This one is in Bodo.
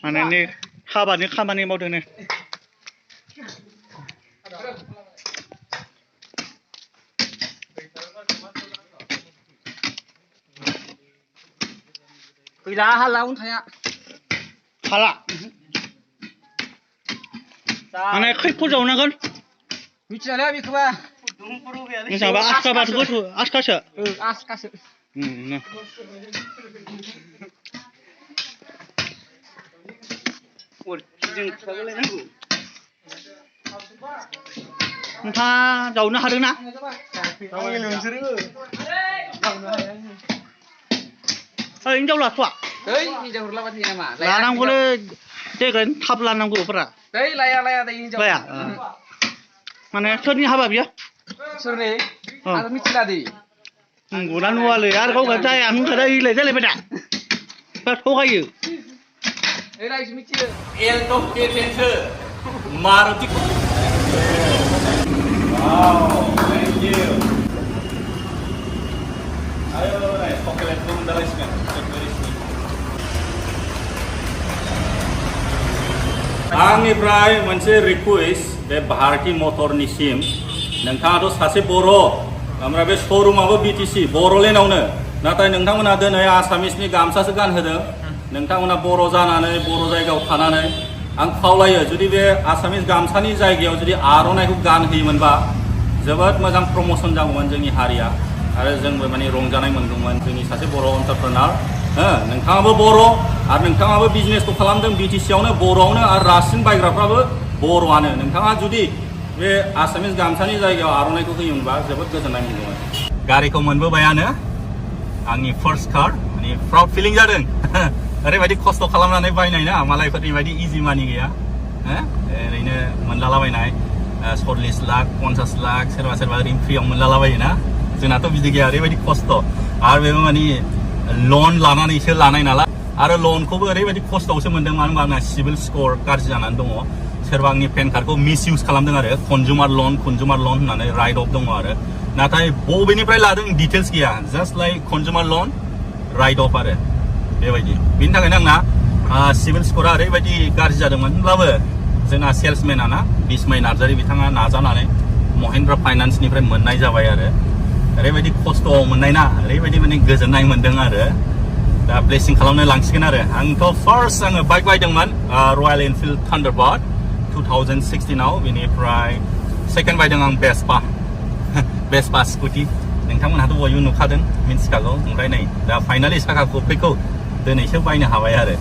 माने नै हाबानि खामानि मावदों नै गैला हाला उन्थाया हाला माने खै फुट जावनांगोन मिथियालै बेखौबा मोजांबा आसखाबासो गोथौ आसखासो आसखासो नोंथाङा जावनो हादों ना हिनजाव लाथ'वा लानांगौलै देग्लाय थाब लानांगौफोरा लाया हिनजाव लाया माने सोरनि हाबा बियो सोरनि आं मिथिला दे नंगौना नुवालै आरो गाव जाया नोंथारा इलाय जालायबाय दा थगायो रायजो मिथियो angto केसेन्सो Maruti wow thank you ayo naik chocolate pun dalaskan आंनिफ्राय मोनसे रिक्वेस्ट बे भारती मटरनिसिम नोंथाङाथ' सासे बर' ओमफ्राय बे शरुमाबो बिटिसि बर'लेण्डआवनो नाथाय नोंथांमोना दिनै आसामिसनि गामसासो गानहोदों नोंथांमोना बर' जानानै बर' जायगायाव थानानै आं खावलायो जुदि बे आसामिस गामसानि जायगायाव जुदि आर'नाइखौ गानहोयोमोनबा जोबोद मोजां प्रमोसन जागौमोन जोंनि हारिया आरो जोंबो माने रंजानाय मोनगौमोन जोंनि सासे बर' एन्टारप्रेनार नोंथाङाबो बर' आरो नोंथाङाबो बिजनेसखौ खालामदों बिटिसियावनो बर'आवनो आरो रासिन बायग्राफ्राबो बर'आनो नोंथाङा जुदि बे आसामिस गामसानि जायगायाव आर'नाइखौ होयोमोनबा जोबोद गोजोननाय मोनगौमोन गारिखौ मोनबोबायानो आंनि फार्स्ट कार माने प्राउड फिलिं जादों ओरैबायदि खस्थ' खालामनानै बायनाय ना मालायफोरनि बायदि इजि मानि गैया ओरैनो मोनलालाबायनाय 40 लाख 50 लाख सोरबा ओरैनो फ्रियाव मोनलालाबायोना जोंनाथ' बिदि गैया ओरैबायदि खस्थ' आरो बेबो माने लन लानानैसो लानाय नालाय आरो लनखौबो ओरैबायदि खस्थ'आवसो मोनदों मानो होनबा आंना सिभिल स्कर गाज्रि जानानै दङ सोरबा आंनि पेन कार्डखौ मिस इउज खालामदों आरो कनजुमार लन होननानै राइट अफ दङ आरो नाथाय बबेनिफ्राय लादों डिटेल्स गैया जास्ट लाइक कनजुमार लन राइट अफ आरो बेबायदि बेनि थाखायनो आंना सिभिल स्करा ओरैबायदि गाज्रि जादोंमोन होनब्लाबो जोंना सेल्समेना ना बिस्माय नार्जारि बिथाङा नाजानानै महिन्द्रा फाइनान्सनिफ्राय मोननाय जाबाय आरो ओरैबायदि खस्थ'आव मोननाय ना ओरैबायदि माने गोजोननाय मोनदों आरो दा ब्लेसिं खालामनो लांसिगोन आरो आंथ' फार्स्ट आङो बाइक बायदोंमोन रयेल एनफिल्ड थान्डारबार्ड 2016आव बेनिफ्राय सेकेन्ड बायदों आं बेस्पा स्कुटि नोंथांमोनहाथ' बयबो नुखादों मिन्थिखागौ ओमफ्राय नै दा फाइनालि साखा खब्रैखौ दिनैसो बायनो हाबाय आरो